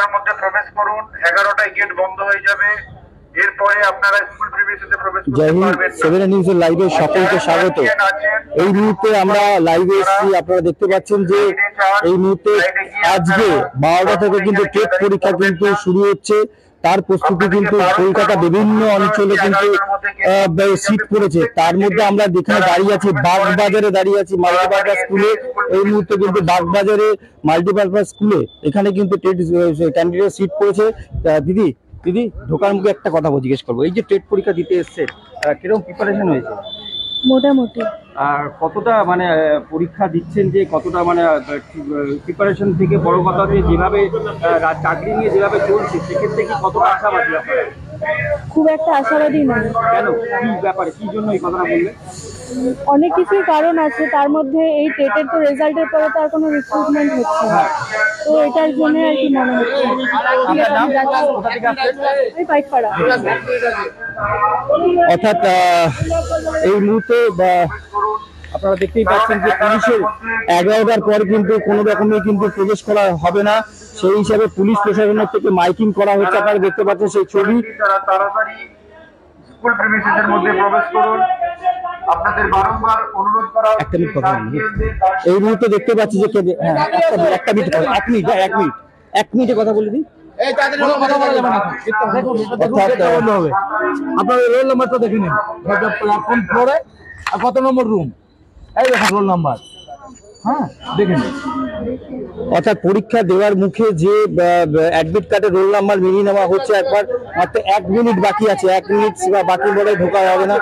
11টার মধ্যে প্রবেশ করুন। 11টায় গেট বন্ধ হয়ে যাবে, এরপরে আপনারা স্কুল প্রিমিসিসে প্রবেশ করতে পারবেন। সেভেন নিউজের লাইভে সকলকে স্বাগত। এই মুহূর্তে আমরা লাইভে এসেছি, আপনারা দেখতে পাচ্ছেন যে এই মুহূর্তে আজকে 12টা থেকে কিন্তু টেট পরীক্ষা কিন্তু শুরু হচ্ছে। তার প্রস্তুতি কিন্তু কলকাতা বিভিন্ন অঞ্চলে কিন্তু সিট পড়েছে। তার মধ্যে আমরা যেখানে দাঁড়িয়ে আছি, বাগবাজারে দাঁড়িয়ে আছি মাল্টিপারপাস স্কুলে। এই মুহূর্তে কিন্তু বাগবাজারে মাল্টিপারপাস স্কুলে এখানে কিন্তু টেট ক্যান্ডিডেট সিট পড়েছে। দিদি দিদি ঢোকার মুখে একটা কথা জিজ্ঞেস করবো, এই যে টেট পরীক্ষা দিতে এসছে কিরকম প্রিপারেশন হয়েছে? মোটামুটি। আর কতটা মানে পরীক্ষা দিচ্ছেন, যে কতটা মানে প্রিপারেশন থেকে বড় কথা হচ্ছে যেভাবে চাকরি নিয়ে যেভাবে চলছে, সেক্ষেত্রে কি কতটা আশাবাদী আপনারা? খুব একটা আশাবাদী নয়। কেন, কি ব্যাপারে, কি জন্য এই কথাটা বললেন? অনেক কিছুই কারণ আছে, তার মধ্যে এই টেটের তো রেজাল্টের পরে তো আর কোনো রিক্রুটমেন্ট হচ্ছে না, তো এটার জন্য আর কি মনে হচ্ছে। আমি পাইকপাড়া। অর্থাৎ এই মুহূর্তে আপনারা দেখতেই পাচ্ছেন যে পুলিশের 11টার পর কিন্তু কোনো রকমই কিন্তু প্রবেশ করা হবে না, সেই হিসাবে পুলিশ প্রশাসনের থেকে মাইকিং করা হচ্ছে। আপনারা দেখতে পাচ্ছেন সেই ছবি। তাড়াতাড়ি স্কুল প্রিমিসিসের মধ্যে প্রবেশ করুন। আপনাদের বারংবার অনুরোধ করা হচ্ছে। একটা মিনিট কথা বলুন। এই মুহূর্তে দেখতে পাচ্ছি যে একটা মিনিট, এক মিনিটে কথা বলে দিই। আপনার রোল নাম্বারটা দেখে নিন, কোন ফ্লোরে আর কত নম্বর রুম, এই দেখুন রোল নাম্বার। হ্যাঁ দেখে নিন। অর্থাৎ পরীক্ষা দেওয়ার মুখে যে অ্যাডমিট কার্ডে রোল নাম্বার মিলিয়ে নেওয়া হচ্ছে, একবার মাত্র 1 মিনিট বাকি আছে, 1 মিনিট বাকি বলে ঢোকা হবে না।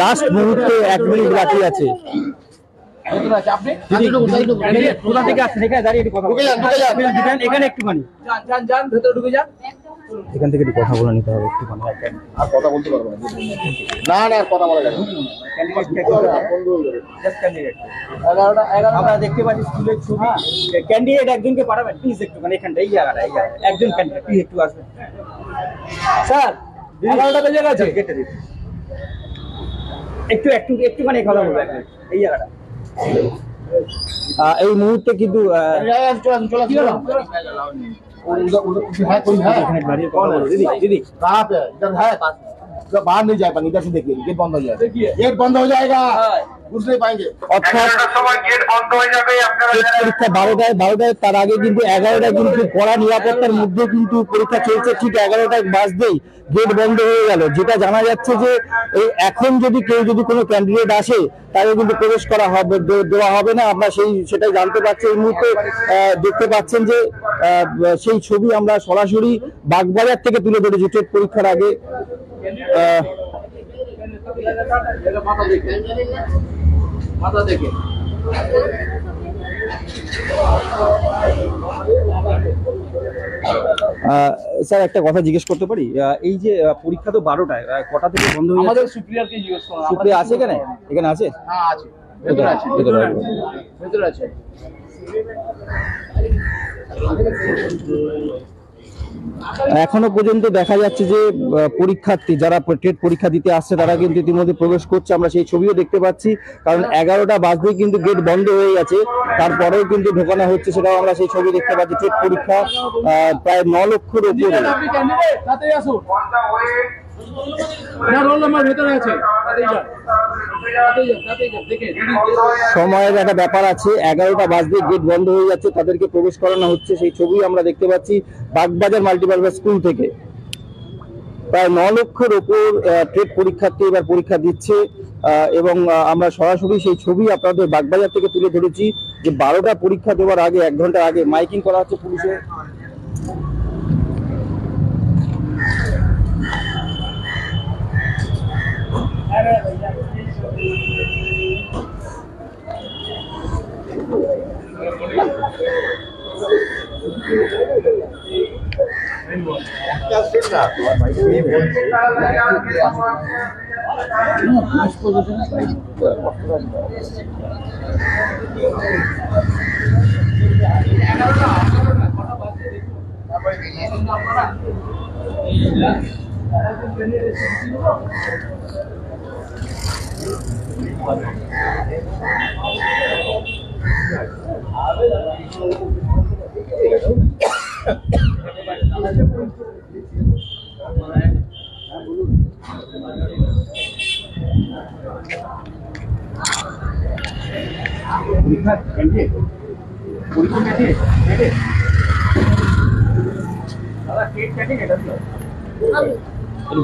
লাস্ট মুহূর্তে 1 মিনিট বাকি আছে। এখানে একটুখানি এখান থেকে একটু কথা বলে নিতে হবে, একটুখানি আর কথা বলতে পারবো না, না কথা বলা যাবে। আমরা দেখতে পাচ্ছি স্কুলের ছবি, ক্যান্ডিডেট একজনকে পাঠাবেন প্লিজ একটুখানি এখানটা, এই জায়গাটা, এই জায়গাটা একজন ক্যান্ডিডেট প্লিজ একটু আসবেন স্যার। 11টা বেজে গেছে, কেটে দিন একটুখানি কথা বলবো এই জায়গাটা। এই মুহূর্তে কিন্তু दीदी कहाँ पे इधर है, बाहर नहीं जा पाएंगे, इधर से देखिए गेट बंद हो जाएगा, गेट बंद हो जाएगा, घुस नहीं पाएंगे। অর্থাৎ গেট বন্ধ হয়ে যাবে। আপনারা পরীক্ষা 12টায়, তার আগে কিন্তু 11টায় কিন্তু কড়া নিরাপত্তার মধ্যে কিন্তু পরীক্ষা চলছে। ঠিক 11টায় বাজতেই গেট বন্ধ হয়ে গেল। যেটা জানা যাচ্ছে যে এই এখন যদি কোনো ক্যান্ডিডেট আসে তাকে কিন্তু প্রবেশ করা হবে, দেওয়া হবে না। আমরা সেটাই জানতে পারছি। এই মুহূর্তে দেখতে পাচ্ছেন যে সেই ছবি আমরা সরাসরি বাগবাজার থেকে তুলে ধরেছি টেট পরীক্ষার আগে। স্যার একটা কথা জিজ্ঞেস করতে পারি, এই যে পরীক্ষা তো 12টায়, কটা থেকে বন্ধ হয়ে আমাদের সুপ্রিয়ারকে জিজ্ঞেস করুন। সুপ্রিয়া আছে এখানে আছে? হ্যাঁ আছে, ভেতরে আছে, ভেতরে আছে। এখনো পর্যন্ত দেখা যাচ্ছে যে পরীক্ষার্থী যারা টেট পরীক্ষা দিতে আসছে তারা কিন্তু ইতিমধ্যে প্রবেশ করছে। আমরা সেই ছবিও দেখতে পাচ্ছি, কারণ 11টা বাজতেই কিন্তু গেট বন্ধ হয়ে গেছে, তারপরেও কিন্তু ঢোকানো হচ্ছে, সেটাও আমরা সেই ছবি দেখতে পাচ্ছি। টেট পরীক্ষা প্রায় 9 লক্ষের উপরে। সময়ের একটা ব্যাপার আছে, 11টা বাজতে গেট বন্ধ হয়ে যাচ্ছে, তাদেরকে প্রবেশ করানো হচ্ছে। সেই ছবি আমরা দেখতে পাচ্ছি বাগবাজার মাল্টিপারপাস স্কুল থেকে। প্রায় 9 লক্ষের উপর টেট পরীক্ষার্থী এবার পরীক্ষা দিচ্ছে, এবং আমরা সরাসরি সেই ছবি আপনাদের বাগবাজার থেকে তুলে ধরেছি যে 12টা পরীক্ষা দেওয়ার আগে 1 ঘন্টা আগে মাইকিং করা হচ্ছে পুলিশের।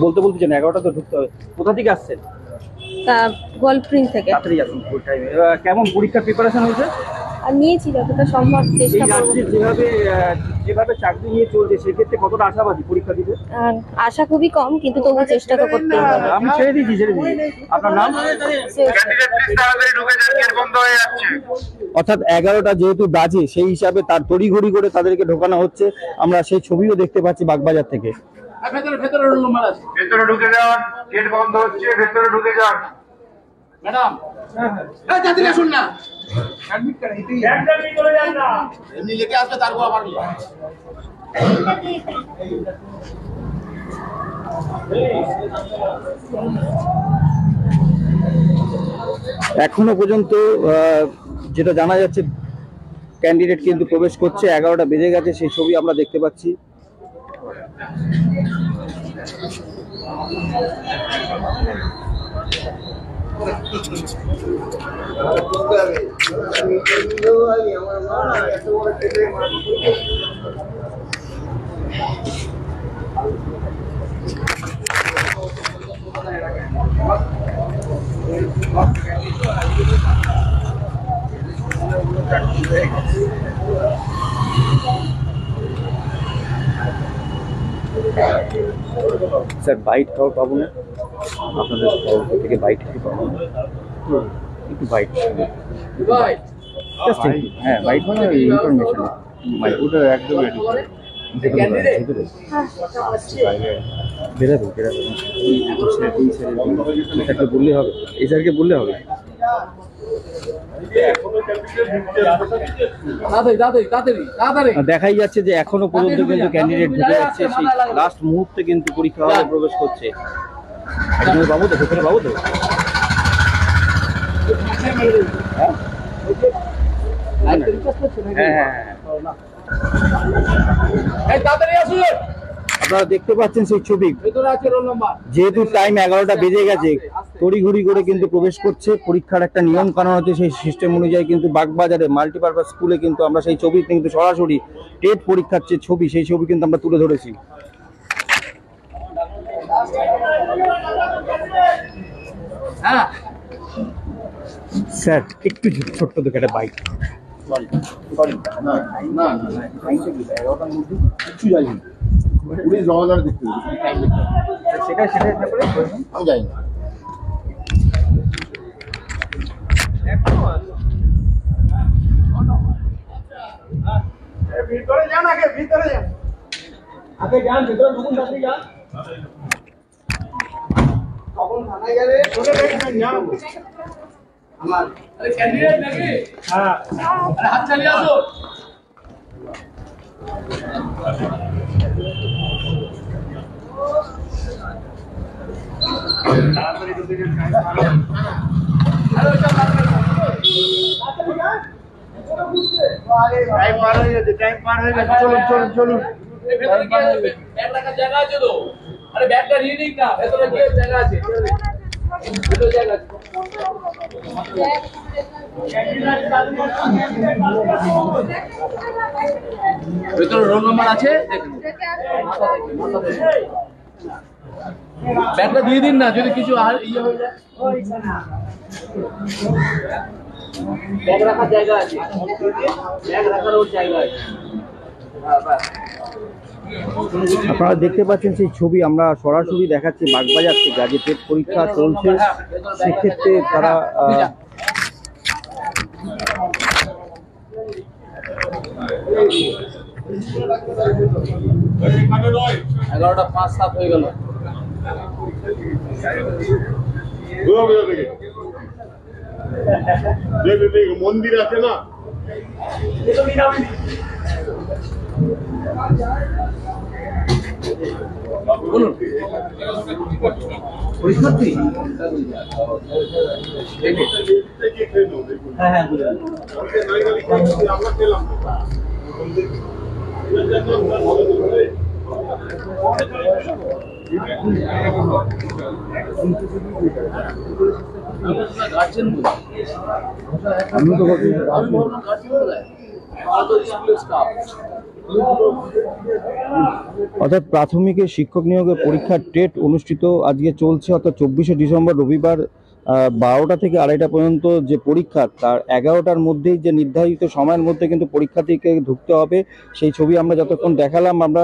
বলতে বলতে যেন 11টা তো ঢুকতে হবে। কোথা থেকে আসছেন? গল্ফপ্রিন্ট থেকে। তাড়াতাড়ি আসুন ফুল টাইমে। কেমন পরীক্ষার প্রিপারেশন হয়েছে? আর নিয়েছি যতটা সম্ভব, চেষ্টা এই করবো। রাজ্যে যেভাবে চাকরি নিয়ে চলছে সেক্ষেত্রে কতটা আশাবাদী পরীক্ষা দিতে? আর আশা খুবই কম, কিন্তু তবু চেষ্টা তো করতেই হবে। আমি ছেড়ে দিয়েছি। আপনার নাম? ক্যান্ডিডেট প্লিজ তাড়াতাড়ি ঢুকে যান, গেট বন্ধ হয়ে যাচ্ছে। অর্থাৎ 11টা যেহেতু বাজে সেই হিসাবে তার তড়িঘড়ি করে তাদেরকে ঢোকানো হচ্ছে। আমরা সেই ছবিও দেখতে পাচ্ছি বাগবাজার থেকে। ভেতরে রোল নাম্বার আছে। ভেতরে ঢুকে যান, গেট বন্ধ হচ্ছে, ভেতরে ঢুকে যান। ম্যাডাম এই তাড়াতাড়ি আসুন না। অ্যাডমিট করেন এটাই এমনি লেগে আসবে তারপর আবার এখনো পর্যন্ত যেটা জানা যাচ্ছে ক্যান্ডিডেট কিন্তু প্রবেশ করছে। 11টা বেজে গেছে, সেই ছবি আমরা দেখতে পাচ্ছি। স্যার বাইট খাওয়ার পাবো না? আপনাদের তরফ থেকে বাইট খেতে পাবো না? একটু বাইট। হ্যাঁ, বাইট মানে ওই ইনফরমেশন। ওটা একদম বেরাবে বললে হবে, এই স্যারকে বললে হবে। দেখাই যাচ্ছে যে এখনো পর্যন্ত কিন্তু ক্যান্ডিডেট ঢুকে যাচ্ছে, সেই লাস্ট মুহূর্তে কিন্তু পরীক্ষা হলে প্রবেশ করছে। বাবু তো ভেতরে, বাবু তো আপনারা দেখতে পাচ্ছেন সেই ছবি। যেহেতু টাইম 11টা বেজে গেছে, তড়িঘড়ি করে কিন্তু প্রবেশ করছে। পরীক্ষার একটা নিয়ম কানুন আছে, সেই সিস্টেম অনুযায়ী কিন্তু বাগবাজারে মাল্টিপারপাস স্কুলে কিন্তু আমরা সেই ছবি কিন্তু সরাসরি টেট পরীক্ষার যে ছবি, সেই ছবি কিন্তু আমরা তুলে ধরেছি। স্যার একটু ছোট্ট দেখে একটা বাইক। আমি যাই না। ভিতরে যান, আগে ভিতরে যান, আগে যান, ভিতরে ঢুকুন, তাড়াতাড়ি যান। কখন থানায় গেলে চলে দেখবেন না আমার। আরে ক্যান্ডিডেট নাকি? হ্যাঁ, আরে হাত চালিয়ে আসো। তাড়াতাড়ি ঢুকে যান, আরে ওটা টাইম পার হয়ে গেছে, টাইম পার হয়ে গেছে। চলুন চলুন চলুন। ভেতরে কি আছে? ব্যাগ রাখার জায়গা আছে তো? আরে ব্যাগটা নিয়ে নিন না, ভেতরে কি জায়গা আছে? ভেতরে জায়গা আছে। ভেতরে রোল নাম্বার আছে, দেখুন। ব্যাগটা দিয়ে দিন না, যদি কিছু আর ইয়ে হয়ে যায়। ব্যাগ রাখার জায়গা আছে, ব্যাগ রাখার ওর জায়গা আছে। আপনারা দেখতে পাচ্ছেন সেই ছবি আমরা সরাসরি দেখাচ্ছি বাগবাজার থেকে। আজ টেট পরীক্ষা চলছে, সেক্ষেত্রে তারা 11টা 5-7 হয়ে গেল। মন্দির আছে না? বলুন পরীক্ষার্থী হ্যাঁ হ্যাঁ গার্জেন আমি তো ভাবলাম গার্জেন কোথায় স্কুলের স্টাফ। অর্থাৎ প্রাথমিকের শিক্ষক নিয়োগের পরীক্ষার টেট অনুষ্ঠিত আজকে চলছে, অর্থাৎ 24শে ডিসেম্বর রবিবার 12টা থেকে 2:30 পর্যন্ত যে পরীক্ষা, তার 11টার মধ্যেই যে নির্ধারিত সময়ের মধ্যে কিন্তু পরীক্ষার্থীকে ঢুকতে হবে। সেই ছবি আমরা যতক্ষণ দেখালাম, আমরা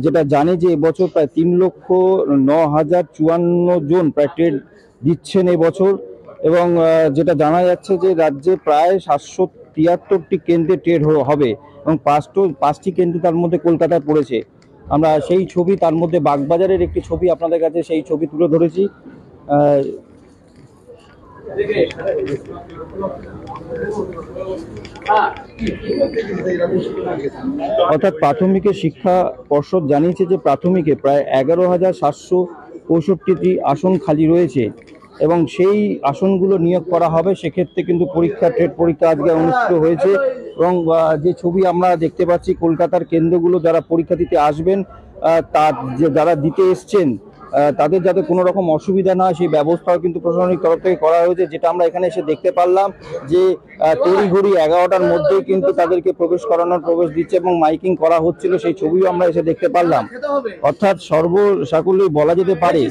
যেটা জানি যে এবছর প্রায় 3,09,054 জন প্রায় টেট দিচ্ছেন এবছর, এবং যেটা জানা যাচ্ছে যে রাজ্যে প্রায় 773টি কেন্দ্রে টেট হবে, এবং 5টি কেন্দ্র তার মধ্যে কলকাতায় পড়েছে। আমরা সেই ছবি, তার মধ্যে বাগবাজারের একটি ছবি আপনাদের কাছে সেই ছবি তুলে ধরেছি। অর্থাৎ প্রাথমিকের শিক্ষা পর্ষদ জানিয়েছে যে প্রাথমিকে প্রায় 11,765টি আসন খালি রয়েছে, এবং সেই আসনগুলো নিয়োগ করা হবে। সেক্ষেত্রে কিন্তু টেট পরীক্ষা আজকে অনুষ্ঠিত হয়েছে, এবং যে ছবি আমরা দেখতে পাচ্ছি কলকাতার কেন্দ্রগুলো যারা পরীক্ষা দিতে আসবেন, যারা দিতে এসছেন তাদের যাতে কোনো রকম অসুবিধা না হয় সেই ব্যবস্থাও কিন্তু প্রশাসনিক তরফ থেকে করা হয়েছে। যেটা আমরা এখানে এসে দেখতে পারলাম যে তড়িঘড়ি 11টার মধ্যেই কিন্তু তাদেরকে প্রবেশ দিচ্ছে এবং মাইকিং করা হচ্ছিল, সেই ছবিও আমরা এসে দেখতে পারলাম। অর্থাৎ সর্বসাকুল্যেই বলা যেতে পারে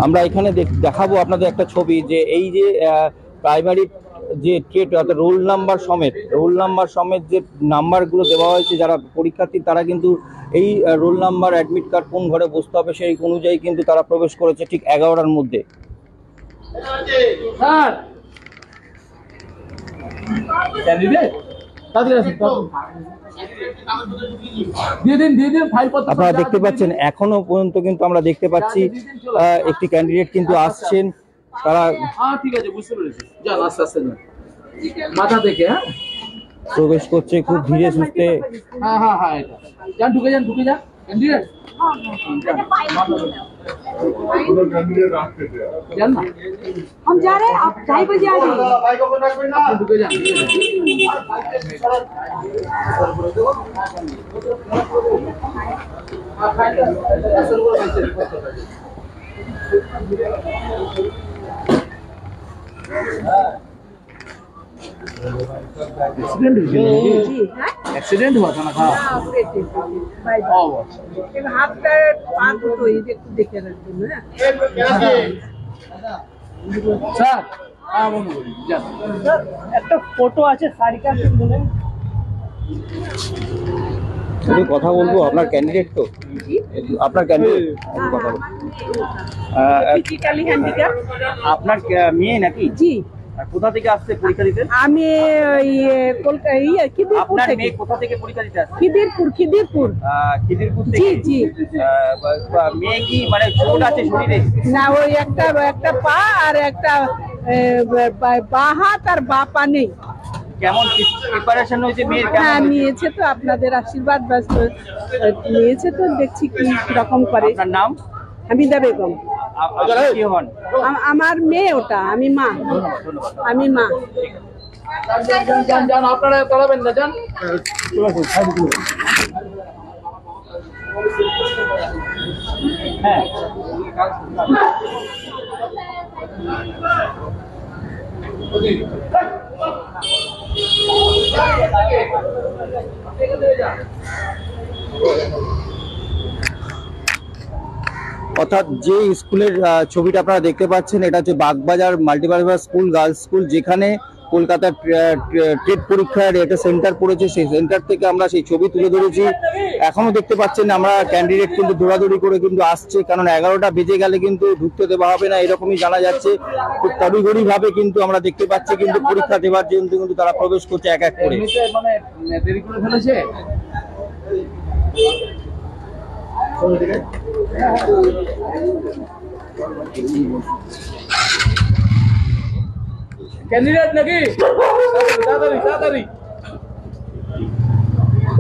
আমরা এখানে দেখাবো আপনাদের একটা ছবি, যে এই যে প্রাইমারি যে টেট অর্থাৎ রোল নাম্বার সমেত যে নাম্বারগুলো দেওয়া হয়েছে যারা পরীক্ষার্থী, তারা কিন্তু এই রোল নাম্বার, অ্যাডমিট কার্ড, কোন ঘরে বসতে হবে সেই অনুযায়ী কিন্তু তারা প্রবেশ করেছে ঠিক 11টার মধ্যে। আপনারা দেখতে পাচ্ছেন এখনো পর্যন্ত কিন্তু আমরা দেখতে পাচ্ছি একটি ক্যান্ডিডেট কিন্তু আসছেন, তারা ঠিক আছে বুঝতে পেরেছি, যান আস্তে আস্তে যান মাথা থেকে প্রবেশ করছে খুব ধীরে সুস্থে। হ্যাঁ হ্যাঁ হ্যাঁ যান ঢুকে যান ক্যান্ডিডেট जान ना हम जा रहे हैं, आप 2:30 बजे आ जाइए। ढुके जान एक्सीडेंट हुआ था ना। हाँ हाथ पैर पाँच तो ये देखे रहते हैं স্যার। হ্যাঁ বন্ধু যান স্যার, একটা ফটো আছে সারিকা সিং বলে, একটু কথা বলবো। আপনার ক্যান্ডিডেট তো, আপনার ক্যান্ডিডেট কথা বলবো। Physically handicap. আপনার মেয়ে নাকি? জি। কোথা থেকে আসছে পরীক্ষা দিতে? আমি কলকাতা খিদিরপুর আপনার থেকে। মেয়ে কোথা থেকে পরীক্ষা দিতে আসছে? খিদিরপুর খিদিরপুর থেকে? জি জি। মেয়ে কি মানে চোট আছে শরীরে? না, ওই একটা পা আর একটা বা হাত আর বা পা নেই। কেমন প্রিপারেশন হয়েছে মেয়ের? হ্যাঁ নিয়েছে তো, আপনাদের আশীর্বাদ বাস নিয়েছে তো, দেখছি কি রকম করে। আপনার নাম? হামিদা বেগম। কি হন? আমার মেয়ে ওটা, আমি মা। আমি মা। যান আপনারা তলাবেন না, যান। হ্যাঁ অর্থাৎ যে স্কুলের ছবিটা আপনারা দেখতে পাচ্ছেন, এটা হচ্ছে Bagbazar multipurpose school, girls school, যেখানে কলকাতার টেট পরীক্ষার একটা সেন্টার পড়েছে। সেই সেন্টার থেকে আমরা সেই ছবি তুলে ধরেছি। এখনো দেখতে পাচ্ছেন আমরা ক্যান্ডিডেট কিন্তু দৌড়াদৌড়ি করে কিন্তু আসছে, কারণ 11টা বেজে গেলে কিন্তু ঢুকতে দেওয়া হবে না, এরকমই জানা যাচ্ছে। খুব তড়িঘড়ি ভাবে কিন্তু আমরা দেখতে পাচ্ছি কিন্তু পরীক্ষা দেওয়ার জন্য কিন্তু তারা প্রবেশ করছে এক এক করে। মানে দেরি করে ফেলেছে। ক্যান্ডিডেট নাকি? তাড়াতাড়ি তাড়াতাড়ি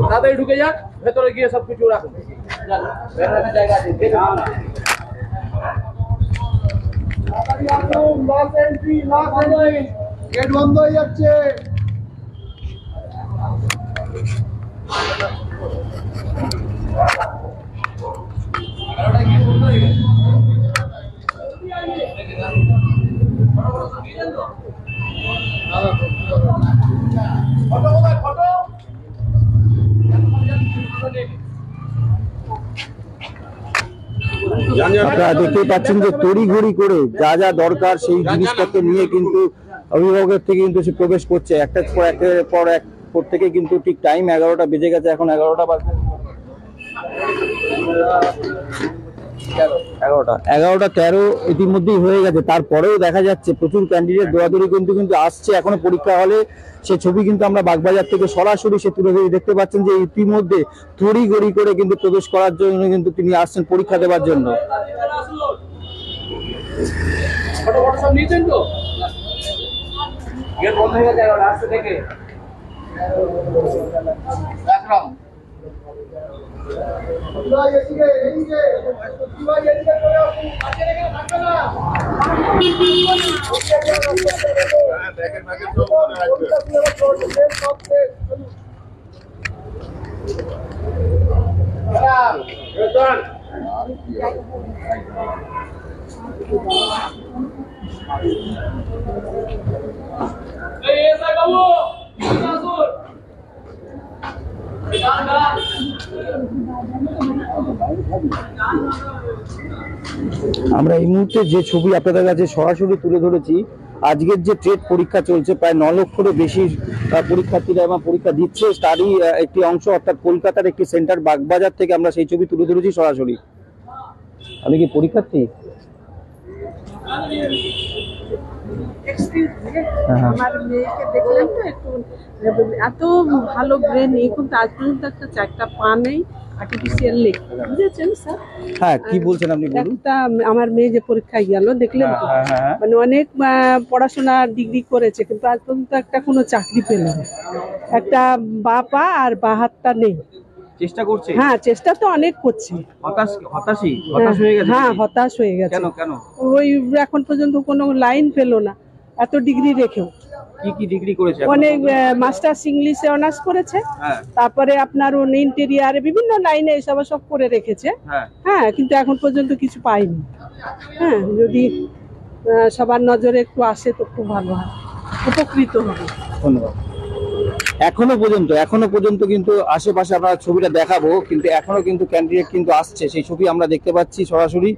তাড়াতাড়ি ঢুকে যাক, ভেতরে গিয়ে সবকিছু রাখুন। জায়গা আছে, গেট বন্ধ হয়ে যাচ্ছে। আপনারা দেখতে পাচ্ছেন যে তড়িঘড়ি করে যা যা দরকার সেই জিনিসপত্র নিয়ে কিন্তু অভিভাবকের থেকে কিন্তু সে প্রবেশ করছে, একটার পর একের পর এক থেকে কিন্তু ঠিক টাইম 11টা বেজে গেছে, এখন 11টা বাজে 11:13 ইতিমধ্যেই হয়ে গেছে। তারপরেও দেখা যাচ্ছে প্রচুর ক্যান্ডিডেট দৌড়াদৌড়ি কিন্তু আসছে এখনো পরীক্ষা হলে। সে ছবি কিন্তু আমরা বাগবাজার থেকে সরাসরি সে তুলে ধরে দেখতে পাচ্ছেন যে ইতিমধ্যে তড়িঘড়ি করে কিন্তু প্রবেশ করার জন্য কিন্তু তিনি আসছেন পরীক্ষা দেওয়ার জন্য। সব নিয়েছেন তো? গেট বন্ধ হয়ে গেছে, রাস্তা থেকে রাখলাম। আমরা এই মুহূর্তে যে ছবি আপনাদের কাছে সরাসরি তুলে ধরেছি, আজকের যে টেট পরীক্ষা চলছে, প্রায় 9 লক্ষেরও বেশি পরীক্ষার্থীরা এবং পরীক্ষা দিচ্ছে, তারই একটি অংশ অর্থাৎ কলকাতার একটি সেন্টার বাগবাজার থেকে আমরা সেই ছবি তুলে ধরেছি সরাসরি। আপনি কি পরীক্ষার্থী? আমার মেয়েকে দেখলেন তো, একটু এত ভালো ব্রেন, এখন তো আজ পর্যন্ত একটা চারটা পা নেই, আর্টিফিশিয়াল লেগ, বুঝেছেন স্যার? হ্যাঁ, কি বলছেন আপনি বলুন। একটা আমার মেয়ে যে পরীক্ষায় গেল দেখলেন তো, মানে অনেক পড়াশোনা ডিগ্রি করেছে কিন্তু আজ পর্যন্ত একটা কোনো চাকরি পেল না, একটা বা পা আর বা হাতটা নেই। চেষ্টা করছে? হ্যাঁ, চেষ্টা তো অনেক করছে। হতাশ হয়ে গেছে? হ্যাঁ, হতাশ হয়ে গেছে। কেন? ওই এখন পর্যন্ত কোনো লাইন পেল না, এত ডিগ্রি রেখেও। কি ডিগ্রি করেছে? অনেক মাস্টার্স ইংলিশে অনার্স করেছে, তারপরে আপনার ইন্টেরিয়ারে বিভিন্ন লাইনে এসব সব করে রেখেছে। হ্যাঁ, কিন্তু এখন পর্যন্ত কিছু পাইনি। হ্যাঁ, যদি সবার নজরে একটু আসে তো খুব ভালো হয়, উপকৃত হবে। ধন্যবাদ। এখনো পর্যন্ত কিন্তু আশেপাশে আমরা ছবিটা দেখাবো, কিন্তু এখনো কিন্তু ক্যান্ডিডেট কিন্তু আসছে, সেই ছবি আমরা দেখতে পাচ্ছি সরাসরি।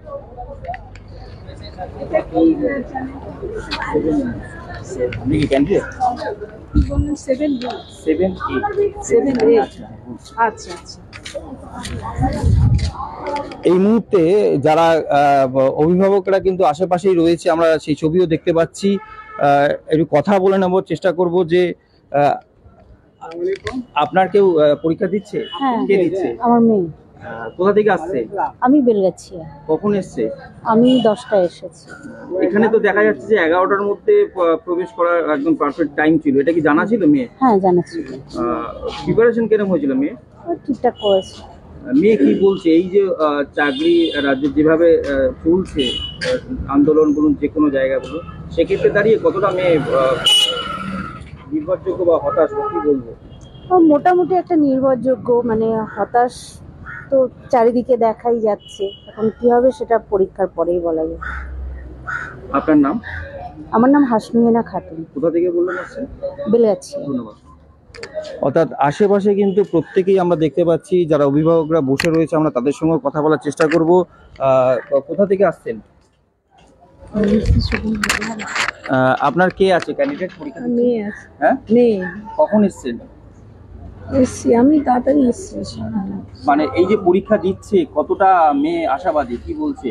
আপনি কি ক্যান্ডিডেট? আচ্ছা। এই মুহূর্তে যারা অভিভাবকরা কিন্তু আশেপাশেই রয়েছে, আমরা সেই ছবিও দেখতে পাচ্ছি। একটু কথা বলে নেব, চেষ্টা করব যে আপনার কেউ পরীক্ষা দিচ্ছে? হ্যাঁ, কে দিচ্ছে? আমার মেয়ে। কোথা থেকে আসছে? আমি বেলগাছিয়া। কখন এসছে? আমি 10টায় এসেছি। এখানে তো দেখা যাচ্ছে যে 11টার মধ্যে প্রবেশ করার একদম পারফেক্ট টাইম ছিল, এটা কি জানা ছিল মেয়ে? হ্যাঁ, জানা ছিল। প্রিপারেশন কেরম হয়েছিল মেয়ে? ঠিকঠাক করেছে। মেয়ে কি বলছে এই যে চাকরি রাজ্যে যেভাবে চলছে, আন্দোলন বলুন যে কোনো জায়গা বলুন, সেক্ষেত্রে দাঁড়িয়ে কতটা মেয়ে নির্ভরযোগ্য বা হতাশ, কি বলবো? মোটামুটি একটা নির্ভরযোগ্য, মানে হতাশ তো চারিদিকে দেখাই যাচ্ছে, এখন কি হবে সেটা পরীক্ষার পরেই বলা যাবে। আপনার নাম? আমার নাম হাসমিনা খাতুন। কোথা থেকে বললেন আসছেন? বেলগাছিয়া। ধন্যবাদ। অর্থাৎ আশেপাশে কিন্তু প্রত্যেকেই আমরা দেখতে পাচ্ছি, যারা অভিভাবকরা বসে রয়েছে, আমরা তাদের সঙ্গে কথা বলার চেষ্টা করব। কোথা থেকে আসছেন? আপনার কে আছে ক্যান্ডিডেট পরীক্ষা? মেয়ে আছে। হ্যাঁ, মেয়ে। কখন এসেছেন? এসছি আমি, তাড়াতাড়ি এসছি। মানে এই যে পরীক্ষা দিচ্ছে, কতটা মেয়ে আশাবাদী, কি বলছে?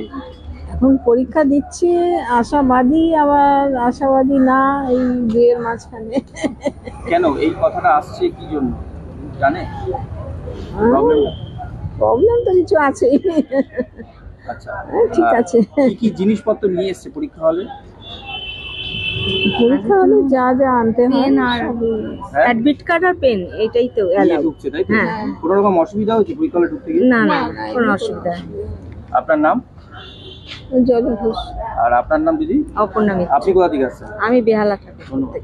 এখন পরীক্ষা দিচ্ছে, আশাবাদী আবার আশাবাদী না, এই বিয়ের মাঝখানে। কেন এই কথাটা আসছে, কি জন্য জানে? প্রবলেম তো কিছু আছে। আচ্ছা, ঠিক আছে। কি জিনিসপত্র নিয়ে এসছে পরীক্ষা হলে? পরীক্ষা হলে যা যা আনতে হয় পেন আর অ্যাডমিট কার্ড আর পেন এটাই তো অ্যালাউ। ঢুকছে তাই তো? হ্যাঁ। কোনো রকম অসুবিধা হচ্ছে পরীক্ষা হলে ঢুকতে গিয়ে? না না কোনো অসুবিধা নেই। আপনার নাম? জল ঘোষ। আর আপনার নাম দিদি? অপর্ণা মিত্র। আপনি কোথা থেকে আসছেন? আমি বেহালা থাকি। ধন্যবাদ।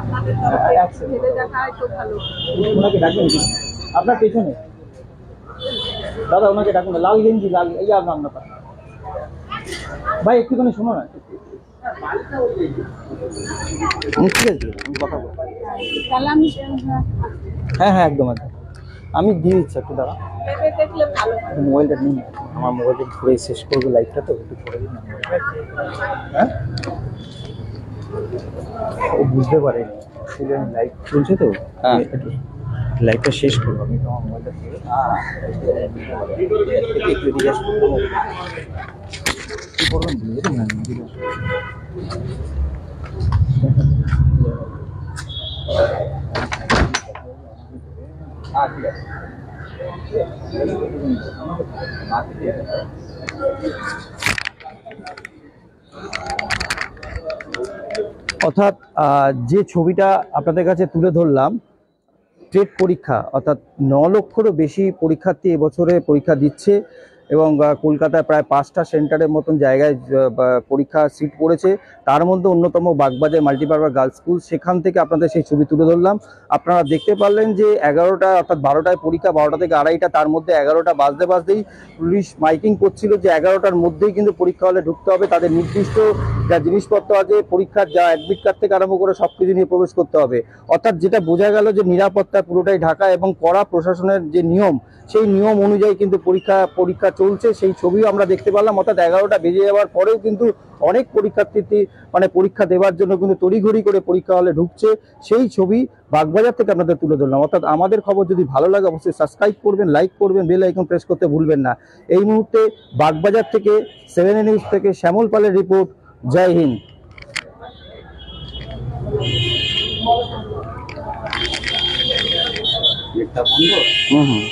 আপনাদের তরফে ছেলে দেখা হয় তো ভালো। ওনাকে ডাকুন, আপনার পেছনে দাদা, ওনাকে ডাকুন। লাল গেঞ্জি, লাল, এই যে আপনার নাম্বারটা। ভাই একটুখানি শোনো না। ঠিক আছে, আমি কথা বলবো। তাহলে আমি হ্যাঁ হ্যাঁ, একদম একদম। আমি দিয়ে দিচ্ছি, একটু দাঁড়া। ভেবে দেখলে ভালো হয়। মোবাইলটা নিন, আমার মোবাইলটা ঘুরে শেষ করবো লাইভটা, তো একটু করে দিন না। হ্যাঁ, ও বুঝতে পারে লাইভ চলছে তো। হ্যাঁ, লাইভটা শেষ করবো আমি, তো আমার মোবাইলটা ধরে একটু জিজ্ঞেস করবো কি করবেন, বুঝলেন না? হ্যাঁ, ঠিক আছে। অর্থাৎ যে ছবিটা আপনাদের কাছে তুলে ধরলাম, টেট পরীক্ষা, অর্থাৎ 9 লক্ষেরও বেশি পরীক্ষার্থী এবছরে পরীক্ষা দিচ্ছে এবং কলকাতায় প্রায় 5টা সেন্টারের মতন জায়গায় পরীক্ষা সিট পড়েছে। তার মধ্যে অন্যতম বাগবাজার মাল্টিপারপাস গার্লস স্কুল, সেখান থেকে আপনাদের সেই ছবি তুলে ধরলাম। আপনারা দেখতে পারলেন যে 11টা অর্থাৎ 12টায় পরীক্ষা, 12টা থেকে 2:30, তার মধ্যে 11টা বাজতেই পুলিশ মাইকিং করছিল যে 11টার মধ্যেই কিন্তু পরীক্ষা হলে ঢুকতে হবে। তাদের নির্দিষ্ট যা জিনিসপত্র আছে, পরীক্ষার যা অ্যাডমিট কার্ড থেকে আরম্ভ করে সব কিছু নিয়ে প্রবেশ করতে হবে। অর্থাৎ যেটা বোঝা গেল যে নিরাপত্তা পুরোটাই ঢাকা এবং কড়া প্রশাসনের যে নিয়ম, সেই নিয়ম অনুযায়ী কিন্তু পরীক্ষা চলছে, সেই ছবিও আমরা দেখতে পেলাম। অর্থাৎ 11টা বেজে যাওয়ার পরেও কিন্তু অনেক পরীক্ষার্থী মানে পরীক্ষা দেওয়ার জন্য কিন্তু তড়িঘড়ি করে পরীক্ষা হলে ঢুকছে, সেই ছবি বাগবাজার থেকে আপনাদের তুলে ধরলাম। অর্থাৎ আমাদের খবর যদি ভালো লাগে অবশ্যই সাবস্ক্রাইব করবেন, লাইক করবেন, বেল আইকন প্রেস করতে ভুলবেন না। এই মুহূর্তে বাগবাজার থেকে 7A নিউজ থেকে শ্যামল পালের রিপোর্ট। জয় হিন্দ। একটা বন্ধ। হুম।